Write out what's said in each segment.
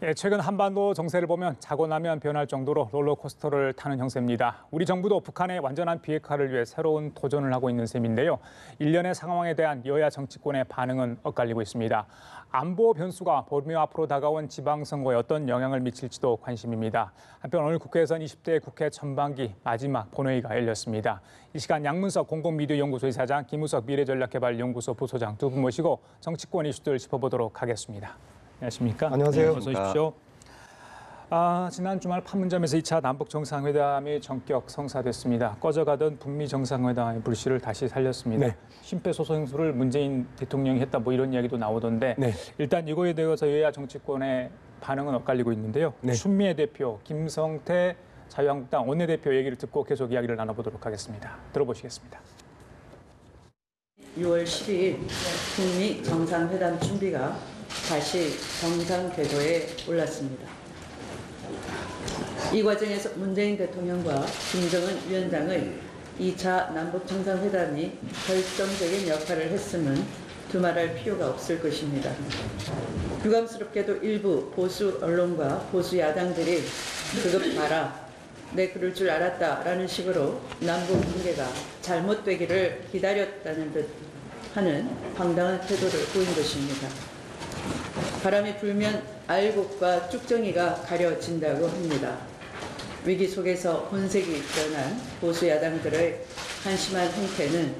예, 최근 한반도 정세를 보면 자고 나면 변할 정도로 롤러코스터를 타는 형세입니다. 우리 정부도 북한의 완전한 비핵화를 위해 새로운 도전을 하고 있는 셈인데요. 일련의 상황에 대한 여야 정치권의 반응은 엇갈리고 있습니다. 안보 변수가 보름 앞으로 다가온 지방선거에 어떤 영향을 미칠지도 관심입니다. 한편 오늘 국회에서는 20대 국회 전반기 마지막 본회의가 열렸습니다. 이 시간 양문석 공공미디어연구소 이사장, 김우석 미래전략개발연구소 부소장 두 분 모시고 정치권 이슈들 짚어보도록 하겠습니다. 안녕하십니까? 안녕하세요. 네, 어서 오십시오. 지난 주말 판문점에서 2차 남북 정상회담이 전격 성사됐습니다. 꺼져가던 북미 정상회담의 불씨를 다시 살렸습니다. 네. 심폐소생술을 문재인 대통령이 했다 뭐 이런 이야기도 나오던데 네. 일단 이거에 대해서 여야 정치권의 반응은 엇갈리고 있는데요. 네. 추미애 대표, 김성태 자유한국당 원내대표 얘기를 듣고 계속 이야기를 나눠보도록 하겠습니다. 들어보시겠습니다. 6월 12일 북미 정상회담 준비가 다시 정상 궤도에 올랐습니다. 이 과정에서 문재인 대통령과 김정은 위원장의 2차 남북 정상회담이 결정적인 역할을 했음은 두말할 필요가 없을 것입니다. 유감스럽게도 일부 보수 언론과 보수 야당들이 그것 봐라, 내 그럴 줄 알았다라는 식으로 남북 관계가 잘못되기를 기다렸다는 듯 하는 황당한 태도를 보인 것입니다. 바람이 불면 알곡과 쭉정이가 가려진다고 합니다. 위기 속에서 혼색이 드러난 보수 야당들의 한심한 행태는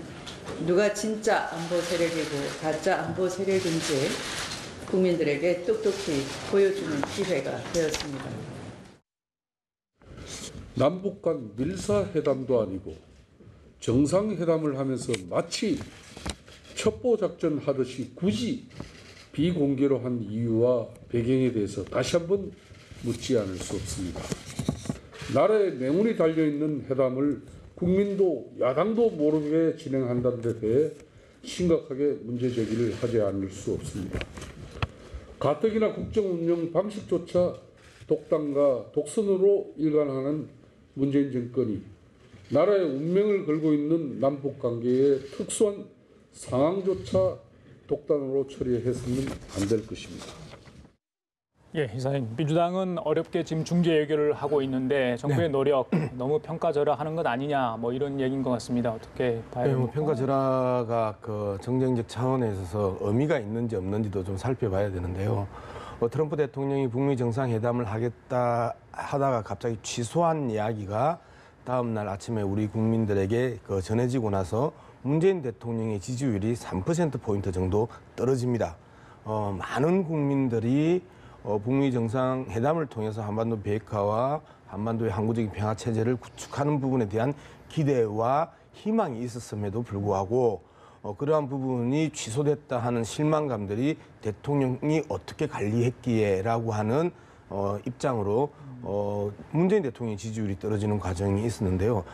누가 진짜 안보 세력이고 가짜 안보 세력인지 국민들에게 똑똑히 보여주는 기회가 되었습니다. 남북 간 밀사회담도 아니고 정상회담을 하면서 마치 첩보작전 하듯이 굳이 비공개로 한 이유와 배경에 대해서 다시 한번 묻지 않을 수 없습니다. 나라에 맹운이 달려있는 회담을 국민도 야당도 모르게 진행한다는 데 대해 심각하게 문제제기를 하지 않을 수 없습니다. 가뜩이나 국정운영 방식조차 독단과 독선으로 일관하는 문재인 정권이 나라의 운명을 걸고 있는 남북관계의 특수한 상황조차 독단으로 처리해서는 안 될 것입니다. 예, 이사님, 민주당은 어렵게 지금 중재 의결을 하고 있는데 정부의 노력 너무 평가절하하는 것 아니냐 뭐 이런 얘기인 것 같습니다. 어떻게 봐야 됩니까? 평가절하가 그 정쟁적 차원에 있어서 의미가 있는지 없는지도 좀 살펴봐야 되는데요. 트럼프 대통령이 북미 정상회담을 하겠다 하다가 갑자기 취소한 이야기가 다음 날 아침에 우리 국민들에게 전해지고 나서 문재인 대통령의 지지율이 3%포인트 정도 떨어집니다. 많은 국민들이 북미 정상회담을 통해서 한반도 비핵화와 한반도의 항구적인 평화 체제를 구축하는 부분에 대한 기대와 희망이 있었음에도 불구하고 그러한 부분이 취소됐다 하는 실망감들이 대통령이 어떻게 관리했기에라고 하는 입장으로 문재인 대통령의 지지율이 떨어지는 과정이 있었는데요.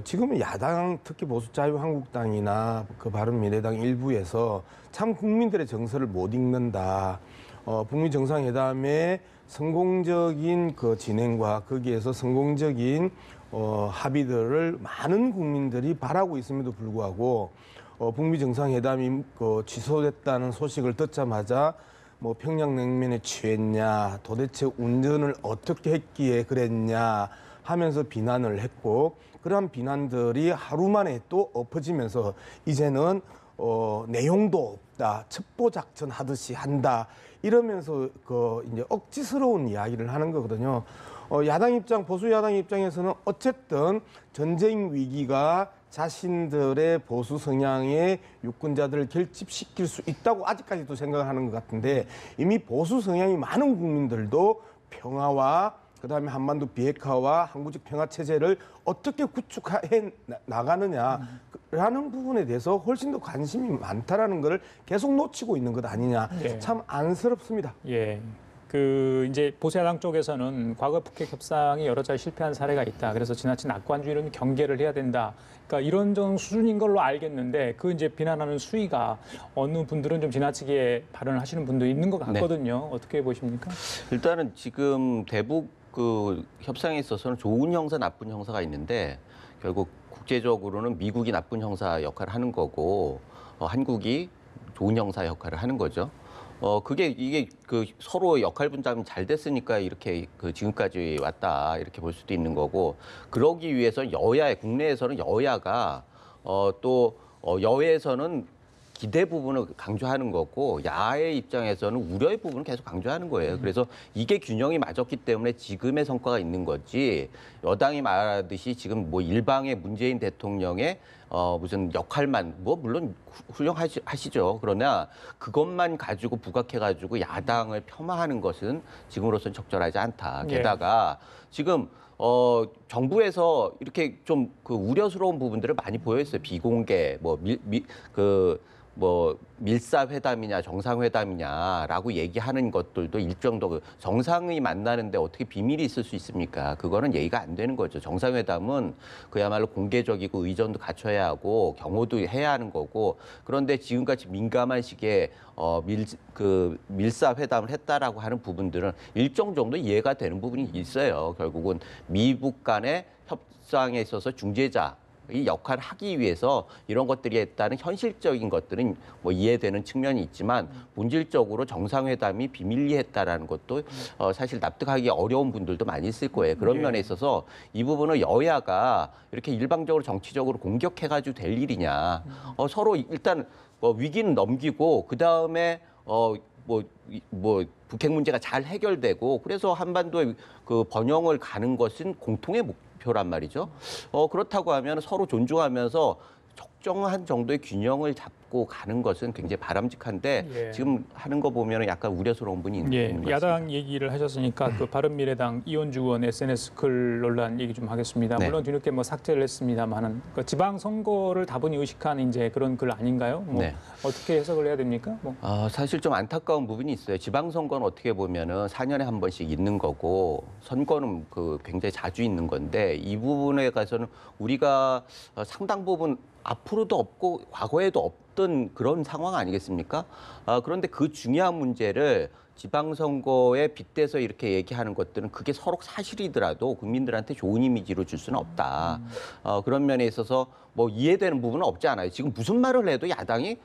지금은 야당, 특히 보수 자유한국당이나 그 바른미래당 일부에서 참 국민들의 정서를 못 읽는다. 북미 정상회담의 성공적인 그 진행과 거기에서 성공적인 합의들을 많은 국민들이 바라고 있음에도 불구하고 북미 정상회담이 취소됐다는 소식을 듣자마자 뭐 평양냉면에 취했냐, 도대체 운전을 어떻게 했기에 그랬냐 하면서 비난을 했고 그러한 비난들이 하루 만에 또 엎어지면서 이제는 내용도 없다, 첩보작전 하듯이 한다 이러면서 이제 억지스러운 이야기를 하는 거거든요. 야당 입장, 보수 야당 입장에서는 어쨌든 전쟁 위기가 자신들의 보수 성향의 유권자들을 결집시킬 수 있다고 아직까지도 생각하는 것 같은데 이미 보수 성향이 많은 국민들도 평화와 그다음에 한반도 비핵화와 항구적 평화 체제를 어떻게 구축해 나가느냐라는 부분에 대해서 훨씬 더 관심이 많다라는 것을 계속 놓치고 있는 것 아니냐. 예. 참 안쓰럽습니다. 예. 이제 보수야당 쪽에서는 과거 북핵 협상이 여러 차례 실패한 사례가 있다. 그래서 지나친 낙관주의는 경계를 해야 된다. 그러니까 이런 정 수준인 걸로 알겠는데 그 이제 비난하는 수위가 어느 분들은 좀 지나치게 발언을 하시는 분도 있는 것 같거든요. 네. 어떻게 보십니까? 일단은 지금 대북 그 협상에 있어서는 좋은 형사, 나쁜 형사가 있는데 결국 국제적으로는 미국이 나쁜 형사 역할을 하는 거고 한국이 좋은 형사 역할을 하는 거죠. 그게 이게 그 서로 역할 분담이 잘 됐으니까 이렇게 그 지금까지 왔다 이렇게 볼 수도 있는 거고 그러기 위해서 국내에서는 여야가 여야에서는 기대 부분을 강조하는 거고 야의 입장에서는 우려의 부분을 계속 강조하는 거예요. 그래서 이게 균형이 맞았기 때문에 지금의 성과가 있는 거지 여당이 말하듯이 지금 뭐 일방의 문재인 대통령의 무슨 역할만 물론 훌륭하시죠. 그러나 그것만 가지고 부각해가지고 야당을 폄하하는 것은 지금으로서는 적절하지 않다. 게다가 지금 정부에서 이렇게 좀 그 우려스러운 부분들을 많이 보여있어요. 비공개 밀사회담이냐 정상회담이냐라고 얘기하는 것들도 일정도 정상이 만나는데 어떻게 비밀이 있을 수 있습니까? 그거는 예의가 안 되는 거죠. 정상회담은 그야말로 공개적이고 의전도 갖춰야 하고 경호도 해야 하는 거고 그런데 지금같이 민감한 시기에 밀사회담을 했다라고 하는 부분들은 일정 정도 이해가 되는 부분이 있어요. 결국은 미북 간의 협상에 있어서 중재자 이 역할을 하기 위해서 이런 것들이 했다는 현실적인 것들은 뭐 이해되는 측면이 있지만 본질적으로 정상회담이 비밀리했다라는 것도 사실 납득하기 어려운 분들도 많이 있을 거예요. 그런 면에 있어서 이 부분을 여야가 이렇게 일방적으로 정치적으로 공격해가지고 될 일이냐. 서로 일단 위기는 넘기고 그 다음에 북핵 문제가 잘 해결되고 그래서 한반도의 그 번영을 가는 것은 공통의 목표란 말이죠. 그렇다고 하면 서로 존중하면서 적정한 정도의 균형을 잡고 가는 것은 굉장히 바람직한데 지금 하는 거 보면 약간 우려스러운 분이 있는 것 같습니다. 야당 얘기를 하셨으니까 그 바른미래당 이원주 의원 SNS 글 논란 얘기 좀 하겠습니다. 네. 물론 뒤늦게 삭제를 했습니다만은 그 지방선거를 다분히 의식한 이제 그런 글 아닌가요? 네. 어떻게 해석을 해야 됩니까? 사실 좀 안타까운 부분이 있어요. 지방선거는 어떻게 보면은 4년에 한 번씩 있는 거고 선거는 굉장히 자주 있는 건데 이 부분에 가서는 우리가 상당 부분 앞으로도 없고 과거에도 없던 그런 상황 아니겠습니까? 그런데 그 중요한 문제를 지방선거에 빗대서 이렇게 얘기하는 것들은 그게 서로 사실이더라도 국민들한테 좋은 이미지로 줄 수는 없다. 그런 면에 있어서 이해되는 부분은 없지 않아요. 지금 무슨 말을 해도 야당이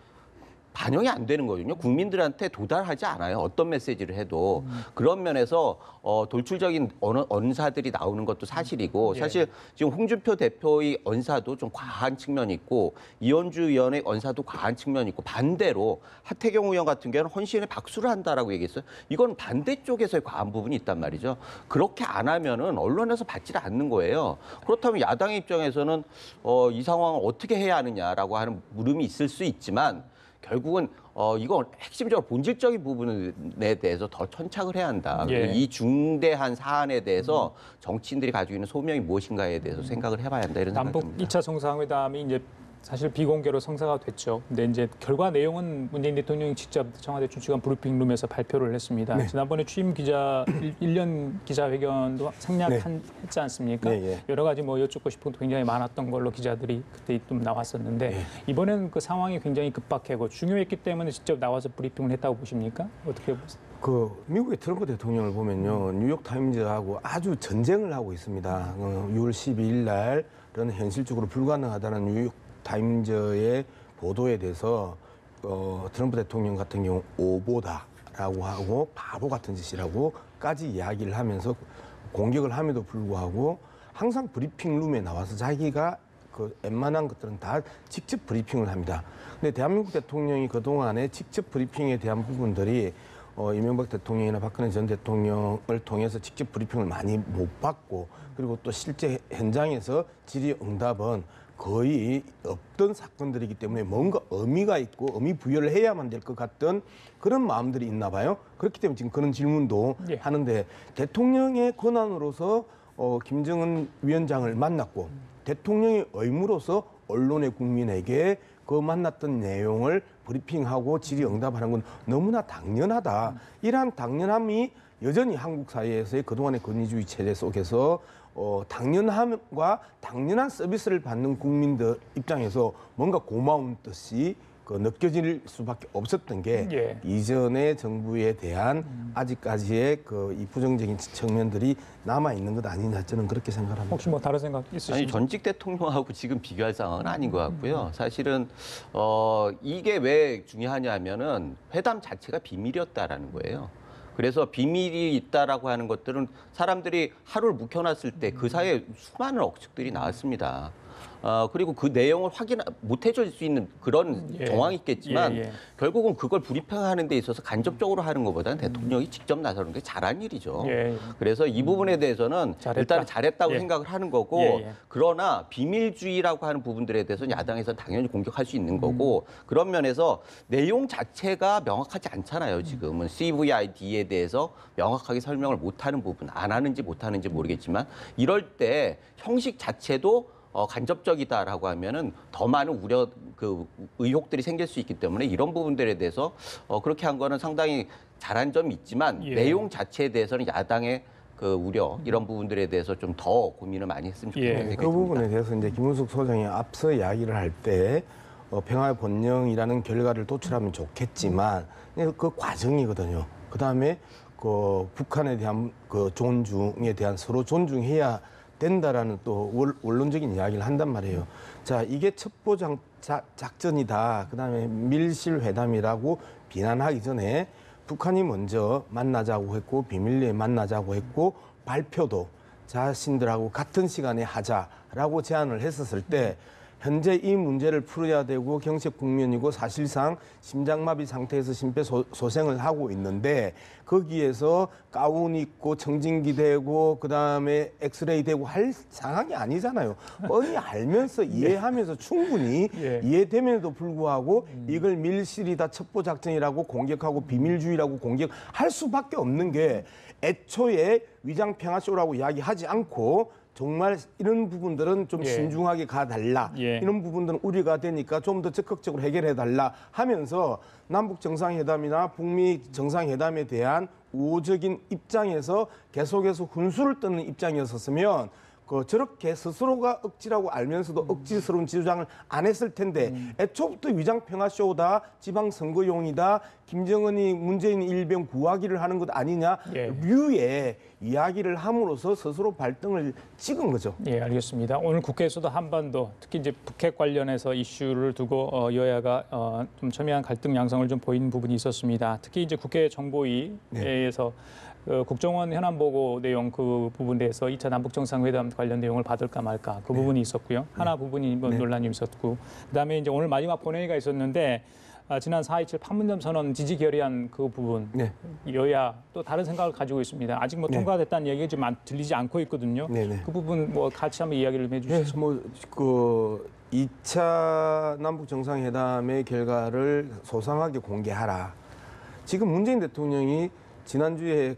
반영이 안 되는 거거든요. 국민들한테 도달하지 않아요. 어떤 메시지를 해도. 그런 면에서 돌출적인 언사들이 나오는 것도 사실이고 사실 지금 홍준표 대표의 언사도 좀 과한 측면이 있고 이현주 의원의 언사도 과한 측면이 있고 반대로 하태경 의원 같은 경우는 헌신에 박수를 한다라고 얘기했어요. 이건 반대쪽에서의 과한 부분이 있단 말이죠. 그렇게 안 하면은 언론에서 받지를 않는 거예요. 그렇다면 야당의 입장에서는 이 상황을 어떻게 해야 하느냐라고 하는 물음이 있을 수 있지만 결국은 이거 핵심적으로 본질적인 부분에 대해서 더 천착을 해야 한다. 이 중대한 사안에 대해서 정치인들이 가지고 있는 소명이 무엇인가에 대해서 생각을 해봐야 한다 이런 남북 생각입니다. 2차 정상회담이 이제 사실 비공개로 성사가 됐죠. 근데 이제 결과 내용은 문재인 대통령이 직접 청와대 주최한 브리핑룸에서 발표를 했습니다. 지난번에 취임 기자 1년 기자회견도 생략했지 않습니까? 여러 가지 여쭙고 싶은 것도 굉장히 많았던 걸로 기자들이 그때 좀 나왔었는데 이번에는 그 상황이 굉장히 급박하고 중요했기 때문에 직접 나와서 브리핑을 했다고 보십니까? 어떻게 보세요? 미국의 트럼프 대통령을 보면요. 뉴욕타임즈하고 아주 전쟁을 하고 있습니다. 6월 12일 날은 현실적으로 불가능하다는 뉴욕 타임즈의 보도에 대해서 트럼프 대통령 같은 경우 오보다라고 하고 바보 같은 짓이라고까지 이야기를 하면서 공격을 함에도 불구하고 항상 브리핑룸에 나와서 자기가 웬만한 것들은 다 직접 브리핑을 합니다. 근데 대한민국 대통령이 그동안에 직접 브리핑에 대한 부분들이 이명박 대통령이나 박근혜 전 대통령을 통해서 직접 브리핑을 많이 못 받고 그리고 또 실제 현장에서 질의응답은 거의 없던 사건들이기 때문에 뭔가 의미가 있고 의미 부여를 해야만 될 것 같던 그런 마음들이 있나 봐요. 그렇기 때문에 지금 그런 질문도 하는데 대통령의 권한으로서 김정은 위원장을 만났고 대통령의 의무로서 언론의 국민에게 그 만났던 내용을 브리핑하고 질의응답하는 건 너무나 당연하다. 이러한 당연함이 여전히 한국 사회에서의 그동안의 권위주의 체제 속에서 당연함과 당연한 서비스를 받는 국민들 입장에서 뭔가 고마운 뜻이 느껴질 수밖에 없었던 게 예. 이전의 정부에 대한 아직까지의 이 부정적인 측면들이 남아 있는 것 아니냐 저는 그렇게 생각합니다. 혹시 뭐 다른 생각 아니 있으신가요? 전직 대통령하고 지금 비교할 상황은 아닌 것 같고요. 사실은 이게 왜 중요하냐면은 회담 자체가 비밀이었다라는 거예요. 그래서 비밀이 있다라고 하는 것들은 사람들이 하루를 묵혀놨을 때 그 사이에 수많은 억측들이 나왔습니다. 그리고 그 내용을 확인 못 해줄 수 있는 그런 예. 정황이 있겠지만 예. 결국은 그걸 브리핑하는 데 있어서 간접적으로 하는 것보다는 대통령이 직접 나서는 게 잘한 일이죠. 예. 그래서 이 부분에 대해서는 잘했다. 일단은 잘했다고 예. 생각을 하는 거고 예. 그러나 비밀주의라고 하는 부분들에 대해서는 야당에서는 당연히 공격할 수 있는 거고 그런 면에서 내용 자체가 명확하지 않잖아요. 지금은 CVID에 대해서 명확하게 설명을 못하는 부분, 안 하는지 못하는지 모르겠지만 이럴 때 형식 자체도 간접적이다라고 하면은 더 많은 의혹들이 생길 수 있기 때문에 이런 부분들에 대해서 그렇게 한 거는 상당히 잘한 점이 있지만 예. 내용 자체에 대해서는 야당의 우려 이런 부분들에 대해서 좀 더 고민을 많이 했으면 좋겠다는 예. 생각이 그 듭니다. 부분에 대해서 이제 김은숙 소장이 앞서 이야기를 할 때 평화의 본령이라는 결과를 도출하면 좋겠지만 그 과정이거든요. 그 다음에 북한에 대한 존중에 대한 서로 존중해야 된다라는 또 원론적인 이야기를 한단 말이에요. 자, 이게 첩보 작전이다. 그다음에 밀실 회담이라고 비난하기 전에 북한이 먼저 만나자고 했고 비밀리에 만나자고 했고 발표도 자신들하고 같은 시간에 하자라고 제안을 했었을 때 현재 이 문제를 풀어야 되고 경색 국면이고 사실상 심장마비 상태에서 심폐소생을 하고 있는데 거기에서 가운 입고 청진기 대고 그다음에 엑스레이 대고 할 상황이 아니잖아요. 뻔히 알면서 이해하면서 충분히 예. 이해됨에도 불구하고 이걸 밀실이다 첩보작전이라고 공격하고 비밀주의라고 공격할 수밖에 없는 게 애초에 위장평화쇼라고 이야기하지 않고 정말 이런 부분들은 좀 예. 신중하게 가달라. 예. 이런 부분들은 우려가 되니까 좀 더 적극적으로 해결해달라 하면서 남북 정상회담이나 북미 정상회담에 대한 우호적인 입장에서 계속해서 훈수를 떠는 입장이었었으면 저렇게 스스로가 억지라고 알면서도 억지스러운 주장을 안 했을 텐데 애초부터 위장평화쇼다 지방선거용이다 김정은이 문재인 일병 구하기를 하는 것 아니냐 예. 류의 이야기를 함으로써 스스로 발등을 찍은 거죠. 예, 알겠습니다. 오늘 국회에서도 한반도 특히 이제 북핵 관련해서 이슈를 두고 여야가 좀 첨예한 갈등 양상을 좀 보이는 부분이 있었습니다. 특히 이제 국회 정보위에서 국정원 현안 보고 내용 그 부분에 대해서 2차 남북 정상회담 관련 내용을 받을까 말까 그 부분이 있었고요. 하나 부분이 뭐 논란이 있었고 그다음에 이제 오늘 마지막 본회의가 있었는데 지난 4.27 판문점 선언 지지 결의안 그 부분 네. 여야 또 다른 생각을 가지고 있습니다. 아직 뭐 통과됐다는 얘기가 지금 들리지 않고 있거든요. 네네. 그 부분 뭐 같이 한번 이야기를 해주시죠. 뭐 2차 남북 정상회담의 결과를 소상하게 공개하라. 지금 문재인 대통령이 지난주에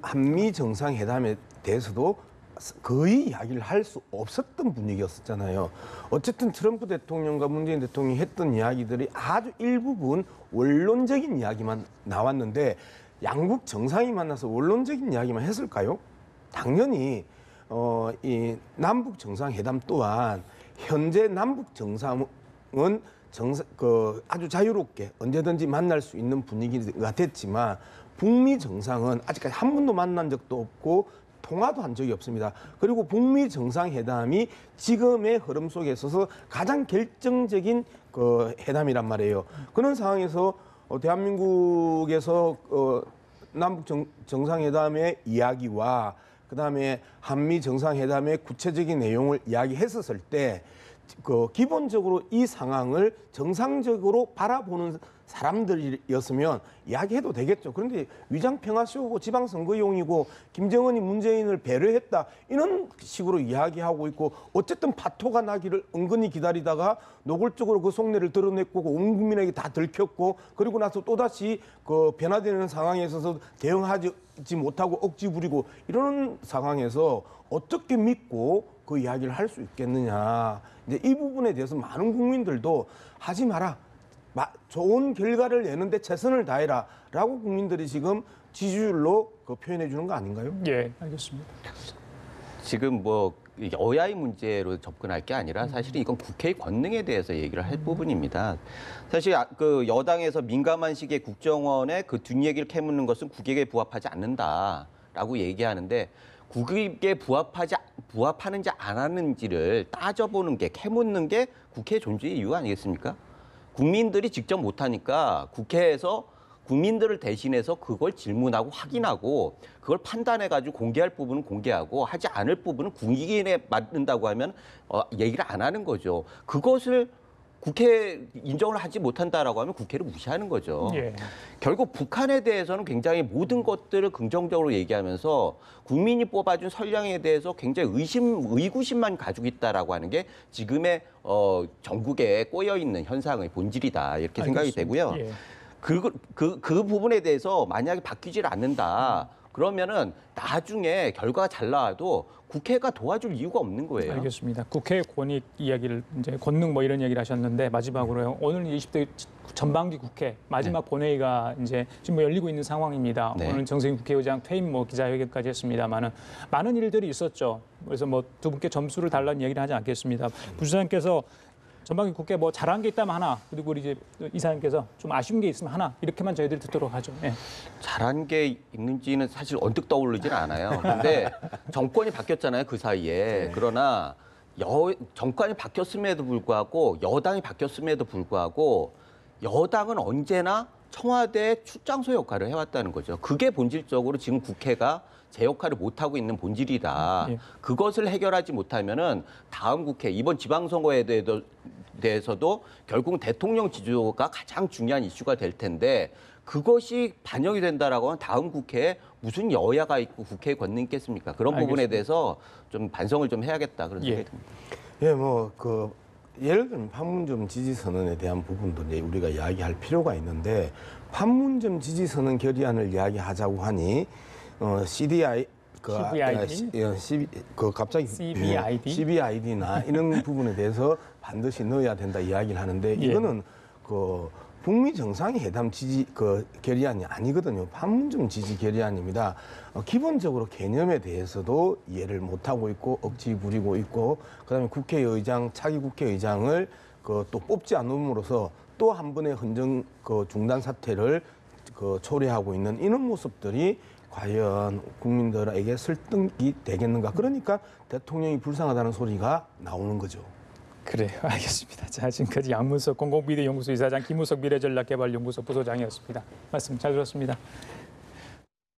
한미 정상회담에 대해서도 거의 이야기를 할 수 없었던 분위기였었잖아요. 어쨌든 트럼프 대통령과 문재인 대통령이 했던 이야기들이 아주 일부분 원론적인 이야기만 나왔는데 양국 정상이 만나서 원론적인 이야기만 했을까요? 당연히 이 남북 정상회담 또한 현재 남북 정상은 아주 자유롭게 언제든지 만날 수 있는 분위기가 됐지만 북미 정상은 아직까지 한 번도 만난 적도 없고 통화도 한 적이 없습니다. 그리고 북미 정상회담이 지금의 흐름 속에 있어서 가장 결정적인 회담이란 말이에요. 그런 상황에서 대한민국에서 남북 정상회담의 이야기와 그다음에 한미 정상회담의 구체적인 내용을 이야기했었을 때 기본적으로 이 상황을 정상적으로 바라보는 사람들이었으면 이야기해도 되겠죠. 그런데 위장평화쇼고 지방선거용이고 김정은이 문재인을 배려했다 이런 식으로 이야기하고 있고 어쨌든 파토가 나기를 은근히 기다리다가 노골적으로 그 속내를 드러냈고 온 국민에게 다 들켰고 그리고 나서 또다시 변화되는 상황에 있어서 대응하지 못하고 억지 부리고 이런 상황에서 어떻게 믿고 그 이야기를 할 수 있겠느냐. 이제 이 부분에 대해서 많은 국민들도 하지 마라. 좋은 결과를 내는데 최선을 다해라. 라고 국민들이 지금 지지율로 표현해 주는 거 아닌가요? 예, 알겠습니다. 지금 여야의 문제로 접근할 게 아니라 사실은 이건 국회의 권능에 대해서 얘기를 할 부분입니다. 사실 그 여당에서 민감한 시기에 국정원의 그 뒷얘기를 캐묻는 것은 국익에 부합하지 않는다라고 얘기하는데 국익에 부합하는지 안 하는지를 따져보는 게 캐묻는 게 국회의 존재의 이유 아니겠습니까? 국민들이 직접 못하니까 국회에서 국민들을 대신해서 그걸 질문하고 확인하고 그걸 판단해가지고 공개할 부분은 공개하고 하지 않을 부분은 국익에 맞는다고 하면 얘기를 안 하는 거죠. 그것을 국회 인정을 하지 못한다라고 하면 국회를 무시하는 거죠. 예. 결국 북한에 대해서는 굉장히 모든 것들을 긍정적으로 얘기하면서 국민이 뽑아준 선량에 대해서 굉장히 의구심만 가지고 있다라고 하는 게 지금의 전국에 꼬여 있는 현상의 본질이다 이렇게 생각이 되고요. 예. 그 부분에 대해서 만약에 바뀌질 않는다. 그러면은 나중에 결과가 잘 나와도 국회가 도와줄 이유가 없는 거예요. 알겠습니다. 국회 권익 이야기를 이제 권능 뭐 이런 얘기를 하셨는데 마지막으로요. 오늘 20대 전반기 국회 마지막 본회의가 이제 지금 뭐 열리고 있는 상황입니다. 네. 오늘 정세균 국회의장 퇴임 뭐 기자회견까지 했습니다만은 많은 일들이 있었죠. 그래서 뭐 두 분께 점수를 달라는 얘기를 하지 않겠습니다. 부시장께서 전반기 국회 뭐 잘한 게 있다면 하나, 그리고 우리 이제 이사님께서 좀 아쉬운 게 있으면 하나, 이렇게만 저희들이 듣도록 하죠. 예. 잘한 게 있는지는 사실 언뜻 떠오르진 않아요. 근데 정권이 바뀌었잖아요, 그 사이에. 그러나 정권이 바뀌었음에도 불구하고 여당이 바뀌었음에도 불구하고 여당은 언제나 청와대 출장소 역할을 해왔다는 거죠. 그게 본질적으로 지금 국회가 제 역할을 못하고 있는 본질이다. 예. 그것을 해결하지 못하면은 다음 국회, 이번 지방선거에 대해서도 결국은 대통령 지지가 가장 중요한 이슈가 될 텐데 그것이 반영이 된다라고 하면 다음 국회에 무슨 여야가 있고 국회의 권능이 있겠습니까? 그런 부분에 알겠습니다. 대해서 좀 반성을 좀 해야겠다 그런 생각이 듭니다. 예, 예를 들면 판문점 지지 선언에 대한 부분도 이제 우리가 이야기할 필요가 있는데 판문점 지지 선언 결의안을 이야기하자고 하니 CDI 갑자기 CBID나 이런 부분에 대해서 반드시 넣어야 된다 이야기를 하는데 이거는 북미 정상회담 지지 결의안이 아니거든요. 판문점 지지 결의안입니다. 기본적으로 개념에 대해서도 이해를 못 하고 있고 억지 부리고 있고 그다음에 차기 국회의장을 또 뽑지 않음으로써 또 한 번의 헌정 중단 사태를 초래하고 있는 이런 모습들이 과연 국민들에게 설득이 되겠는가? 그러니까 대통령이 불쌍하다는 소리가 나오는 거죠. 그래요. 알겠습니다. 자, 지금까지 양문석 공공비대연구소 이사장, 김우석 미래전략개발연구소 부소장이었습니다. 말씀 잘 들었습니다.